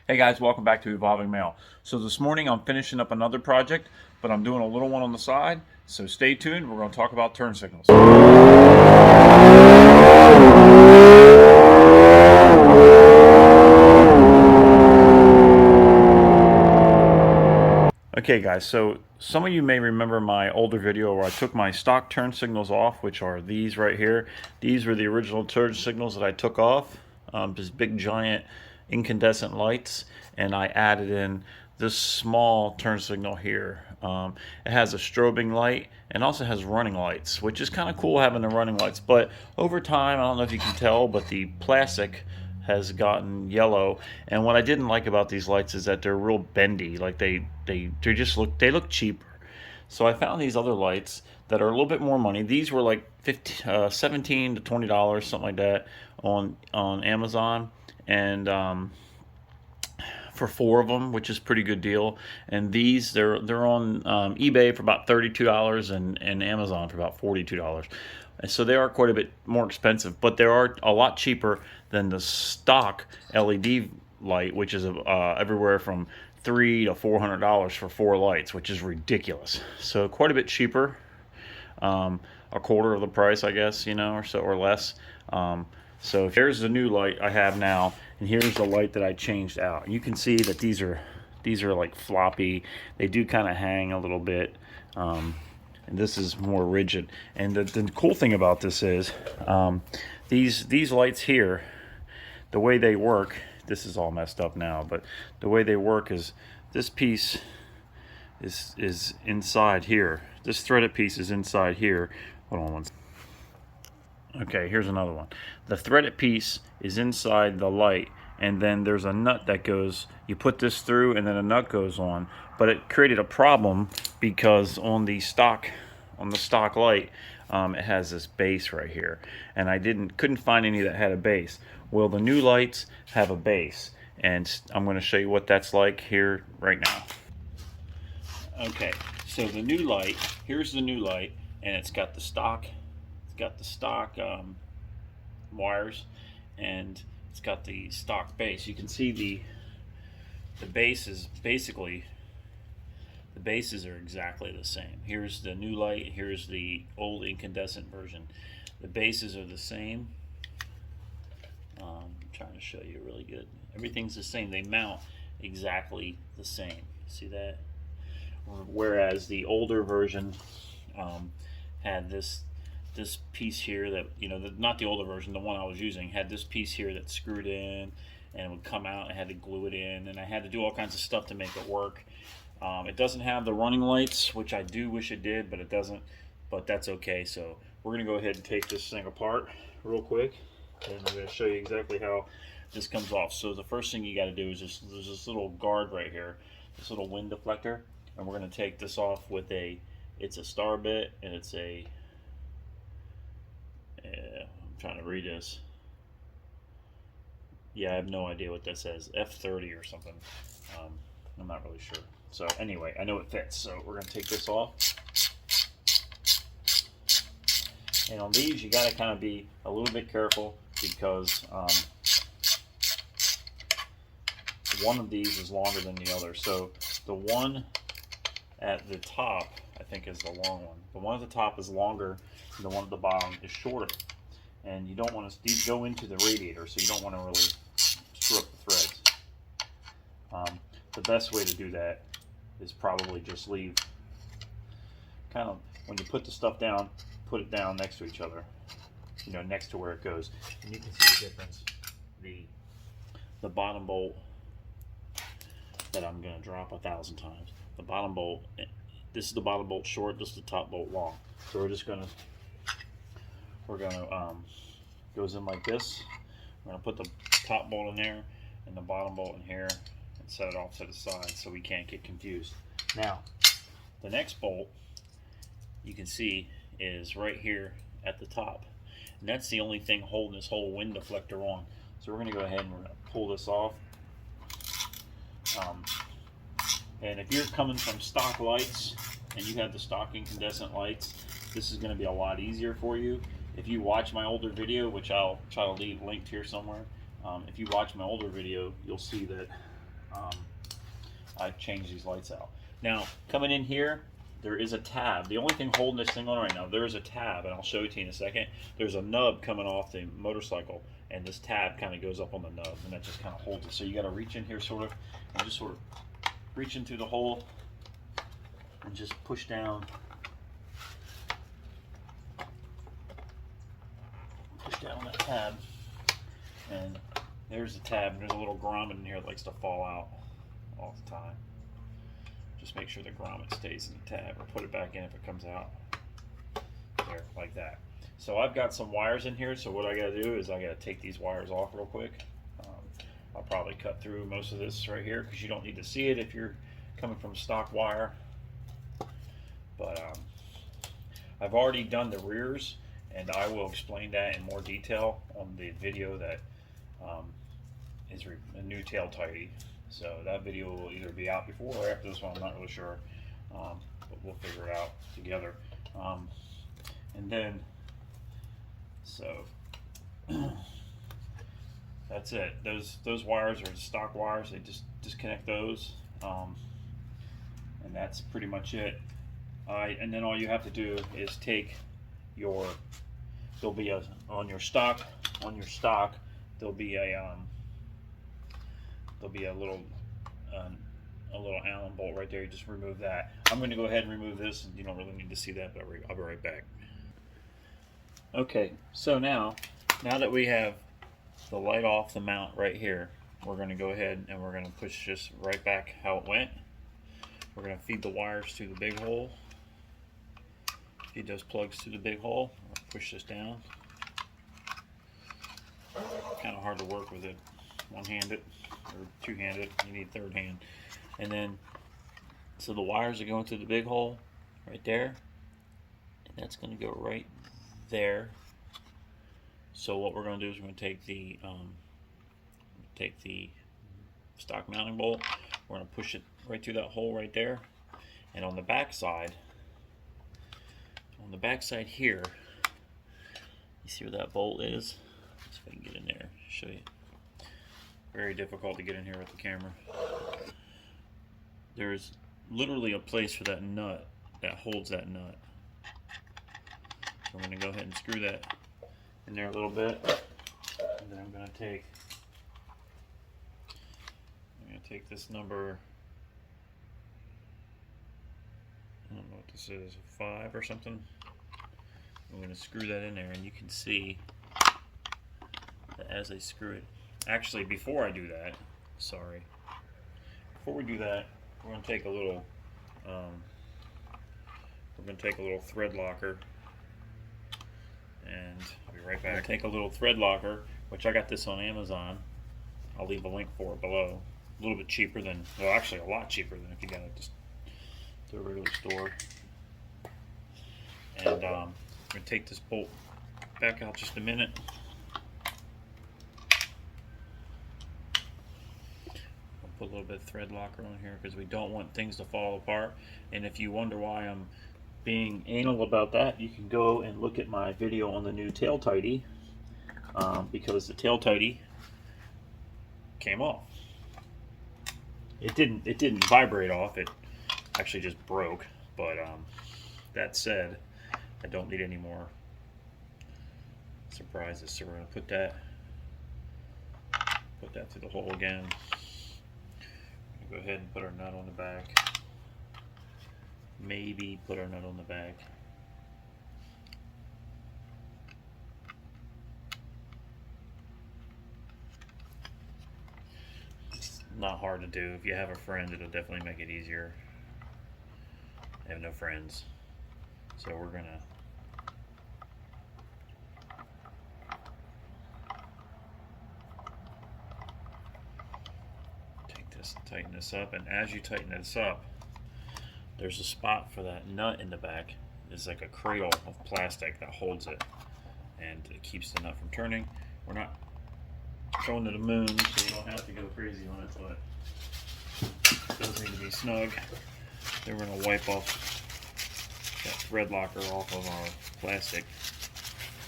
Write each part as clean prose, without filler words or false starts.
Hey guys, welcome back to Evolving Mail. So this morning I'm finishing up another project, but I'm doing a little one on the side, so stay tuned. We're going to talk about turn signals. Okay guys, so some of you may remember my older video where I took my stock turn signals off, which are these right here. These were the original turn signals that I took off, just big giant incandescent lights, and I added in this small turn signal here. It has a strobing light and also has running lights, which is kind of cool having the running lights, but over time, I don't know if you can tell, but the plastic has gotten yellow, and what I didn't like about these lights is that they're real bendy. Like they just look cheaper. So I found these other lights that are a little bit more money. These were like $17 to $20, something like that, on Amazon, and for 4 of them, which is a pretty good deal. And these they're on eBay for about $32 and Amazon for about $42. And so they are quite a bit more expensive, but they are a lot cheaper than the stock LED light, which is everywhere from $300 to $400 for 4 lights, which is ridiculous. So quite a bit cheaper, a quarter of the price, I guess, or so, or less. So here's the new light I have now, and here's the light that I changed out. And you can see that these are like floppy. They do kind of hang a little bit, and this is more rigid. And the cool thing about this is these lights here, the way they work. This is all messed up now, but the way they work is this piece is inside here. This threaded piece is inside here. Hold on one second. Okay, here's another one. The threaded piece is inside the light, and then there's a nut that goes, you put this through and then a nut goes on. But it created a problem because on the stock light, it has this base right here, and I couldn't find any that had a base. Well, the new lights have a base, and I'm going to show you what that's like here right now. Okay, so the new light, here's the new light, and it's got the stock wires, and it's got the stock base. You can see the base is basically, the bases are exactly the same. Here's the new light, here's the old incandescent version. The bases are the same. I'm trying to show you really good. Everything's the same. They mount exactly the same. See that? Whereas the older version had this piece here that, not the older version, the one I was using, had this piece here that screwed in and it would come out. I had to glue it in, and I had to do all kinds of stuff to make it work. It doesn't have the running lights, which I do wish it did, but it doesn't. But that's okay. So we're going to go ahead and take this thing apart real quick, and I'm going to show you exactly how this comes off. So the first thing you got to do is there's this little guard right here, this little wind deflector, and we're going to take this off with it's a star bit, and it's a, I'm trying to read this. Yeah, I have no idea what that says. F30 or something. I'm not really sure. So anyway, I know it fits. So we're going to take this off. And on these, you got to kind of be a little bit careful because one of these is longer than the other. So the one at the top, I think, is the long one. The one at the top is longer, and the one at the bottom is shorter. And you don't want to go into the radiator, so you don't want to really screw up the threads. The best way to do that is probably just leave, kind of, when you put the stuff down, put it down next to each other, next to where it goes. And you can see the difference. The bottom bolt that I'm going to drop 1,000 times. The bottom bolt, this is the bottom bolt short, this is the top bolt long. So we're going to goes in like this. We're going to put the top bolt in there and the bottom bolt in here and set it off to the side so we can't get confused. Now, the next bolt you can see is right here at the top, and that's the only thing holding this whole wind deflector on. So we're going to go ahead and we're going to pull this off. And if you're coming from stock lights and you have the stock incandescent lights, this is going to be a lot easier for you. If you watch my older video, which I'll try to leave linked here somewhere, if you watch my older video, you'll see that I changed these lights out. Now, coming in here, there is a tab. The only thing holding this thing on right now, there is a tab, and I'll show it to you in a second. There's a nub coming off the motorcycle, and this tab kind of goes up on the nub, and that just kind of holds it. So you got to reach in here sort of, and just sort of reach in through the hole, and just push down. Push down on that tab, and there's the tab, and there's a little grommet in here that likes to fall out all the time. Just make sure the grommet stays in the tab, or put it back in if it comes out. There, like that. So I've got some wires in here, so what I gotta do is I gotta take these wires off real quick. I'll probably cut through most of this right here because you don't need to see it if you're coming from stock wire. But I've already done the rears, and I will explain that in more detail on the video that is a new tail tidy. So that video will either be out before or after this one, I'm not really sure, but we'll figure it out together. And then, so that's it. Those wires are stock wires. They just disconnect those, and that's pretty much it. And then all you have to do is take your, there'll be a on your stock there'll be a little Allen bolt right there. You just remove that. I'm going to go ahead and remove this, and you don't really need to see that, but I'll be right back. Okay, so now that we have the light off the mount right here, we're going to go ahead and we're going to push this right back how it went. We're going to feed the wires to the big hole. Feed those plugs to the big hole. Push this down. Kind of hard to work with it one-handed or two-handed. You need third hand. And then, so the wires are going through the big hole right there, and that's going to go right there. So what we're going to do is we're going to take the stock mounting bolt. We're going to push it right through that hole right there, and on the back side here, you see where that bolt is? Let's see if I can get in there, show you. Very difficult to get in here with the camera. There's literally a place for that nut that holds that nut. So I'm going to go ahead and screw that in there a little bit, and then I'm going to take this number, I don't know what this is, 5 or something. I'm going to screw that in there, and you can see that as I screw it. Actually, before I do that, before we do that, we're going to take a little thread locker, and I'll be right back. Take a little thread locker, which I got this on Amazon. I'll leave a link for it below. A little bit cheaper than, well, actually a lot cheaper than if you got it just to a regular store. And I'm going to take this bolt back out just a minute. Put a little bit of thread locker on here because we don't want things to fall apart. And if you wonder why I'm being anal about that, you can go and look at my video on the new tail tidy, because the tail tidy came off. It didn't vibrate off. It actually just broke. But that said, I don't need any more surprises. So we're going to put that through the hole again. Go ahead and put our nut on the back. Maybe put our nut on the back. It's not hard to do. If you have a friend, it'll definitely make it easier. I have no friends, so we're gonna tighten this up, and as you tighten this up, there's a spot for that nut in the back. It's like a cradle of plastic that holds it, and it keeps the nut from turning. We're not going to the moon, so you don't have to go crazy on it, but it does need to be snug. Then we're going to wipe off that thread locker off of our plastic.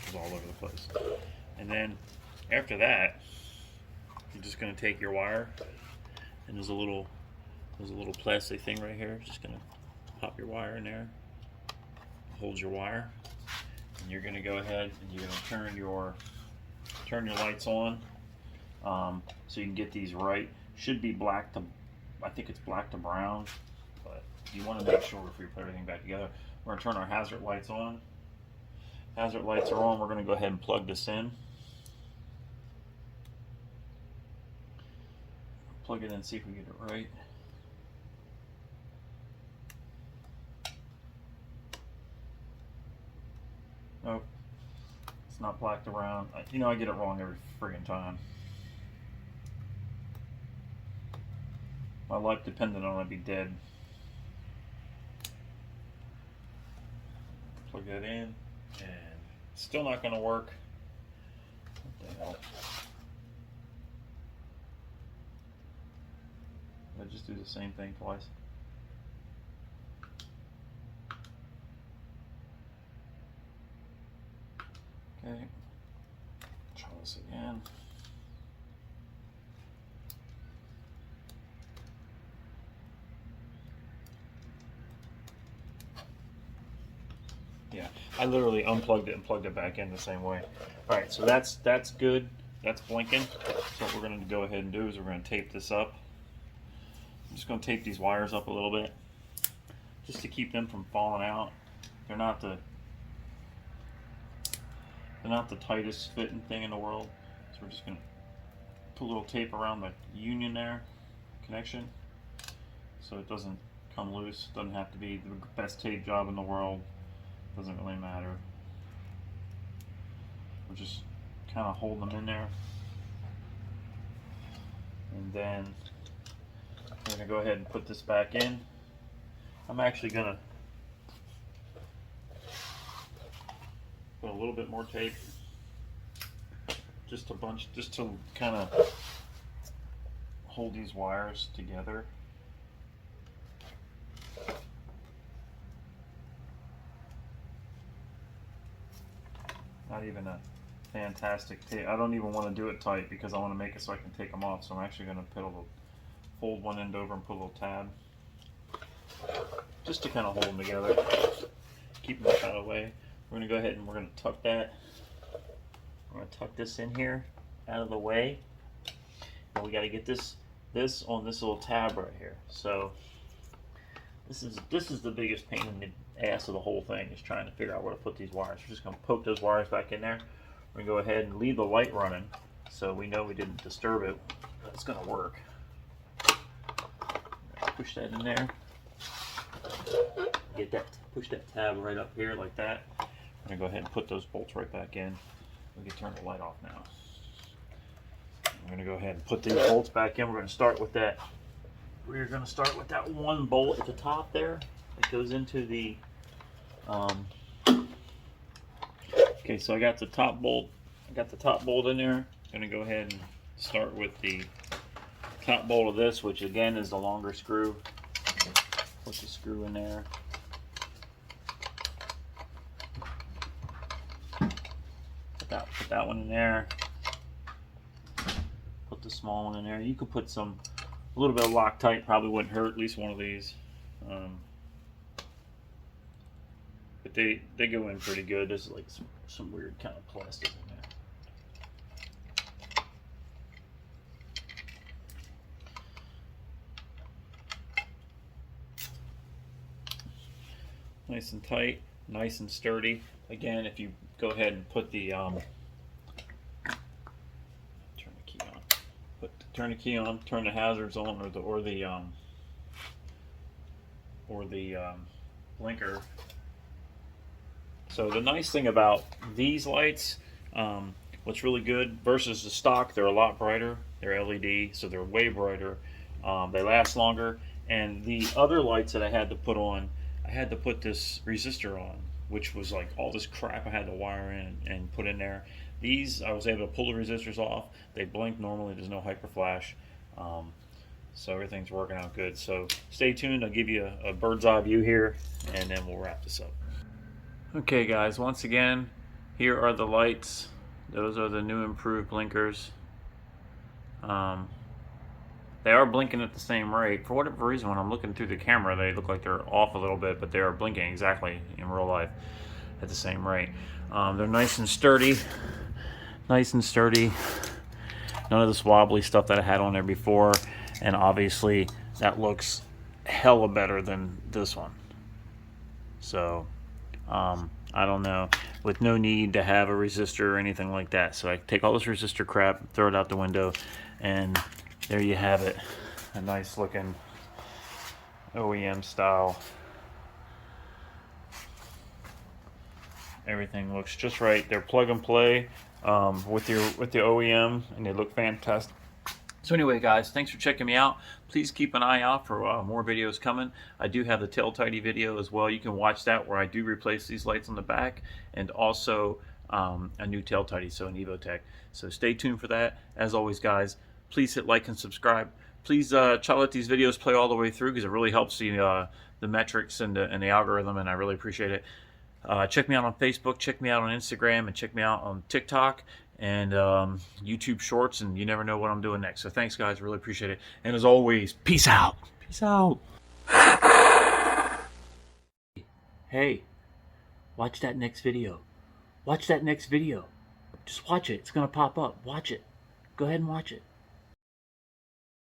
It's all over the place. And then after that, you're just going to take your wire And there's a little plastic thing right here. Just gonna pop your wire in there, hold your wire, and you're gonna go ahead and you're gonna turn your lights on, so you can get these right. Should be black to, I think it's black to brown, but you want to make sure before you put everything back together. We're gonna turn our hazard lights on. Hazard lights are on. We're gonna go ahead and plug this in. Plug it in, see if we get it right. Nope, it's not black to brown. You know, I get it wrong every friggin' time. My life depended on it, I'd be dead. Plug that in, and it's still not gonna work. What the hell? I just do the same thing twice. Okay, try this again. Yeah, I literally unplugged it and plugged it back in the same way. All right, so that's good. That's blinking. So what we're going to go ahead and do is we're going to tape this up. I'm just going to tape these wires up a little bit, just to keep them from falling out. They're not the tightest fitting thing in the world. So we're just going to put a little tape around the union there, connection, so it doesn't come loose. Doesn't have to be the best tape job in the world. Doesn't really matter. We're just kind of holding them in there, and then we're going to go ahead and put this back in. I'm actually going to put a little bit more tape, just to kind of hold these wires together. Not even a fantastic tape. I don't even want to do it tight because I want to make it so I can take them off. So I'm actually going to fold one end over and put a little tab, just to kind of hold them together, keep them out of the way. We're going to go ahead and we're going to tuck that. We're going to tuck this in here, out of the way. And we got to get this on this little tab right here. So this is the biggest pain in the ass of the whole thing, is trying to figure out where to put these wires. We're just going to poke those wires back in there. We're going to go ahead and leave the light running so we know we didn't disturb it. It's going to work. Push that in there. Get that, push that tab right up here like that. I'm going to go ahead and put those bolts right back in. We can turn the light off now. I'm going to go ahead and put these bolts back in. We're going to start with that. We're going to start with that one bolt at the top there. It goes into the okay, so I got the top bolt. I got the top bolt in there. I'm going to go ahead and start with the top bolt of this, which again is the longer screw. Put the screw in there. Put that one in there. Put the small one in there. You could put a little bit of Loctite, probably wouldn't hurt, at least one of these. But they go in pretty good. There's like some weird kind of plastic in there. Nice and tight, nice and sturdy. Again, if you go ahead and put the turn the key on, turn the hazards on, or the blinker. So the nice thing about these lights, what's really good versus the stock, they're a lot brighter. They're LED, so they're way brighter. They last longer. And the other lights that I had to put on, I had to put this resistor on, which was like all this crap I had to wire in and put in there. These, I was able to pull the resistors off. They blink normally. There's no hyper flash. So everything's working out good. So stay tuned. I'll give you a bird's eye view here, and then we'll wrap this up. Okay, guys. Once again, here are the lights. Those are the new improved blinkers. They are blinking at the same rate. For whatever reason, when I'm looking through the camera, they look like they're off a little bit, but they are blinking exactly in real life at the same rate. They're nice and sturdy. Nice and sturdy. None of this wobbly stuff that I had on there before. And obviously, that looks hella better than this one. So, I don't know. With no need to have a resistor or anything like that. So I take all this resistor crap, throw it out the window, and there you have it. A nice looking OEM style. Everything looks just right. They're plug and play with the OEM, and they look fantastic. So anyway, guys, thanks for checking me out. Please keep an eye out for more videos coming. I do have the tail tidy video as well. You can watch that where I do replace these lights on the back, and also a new tail tidy, so an Evotech. So stay tuned for that. As always, guys, please hit like and subscribe. Please try to let these videos play all the way through, because it really helps the metrics and the algorithm, and I really appreciate it. Check me out on Facebook, check me out on Instagram, and check me out on TikTok and YouTube Shorts, and you never know what I'm doing next. So thanks, guys. Really appreciate it. And as always, peace out. Peace out. Hey, watch that next video. Watch that next video. Just watch it. It's going to pop up. Watch it. Go ahead and watch it.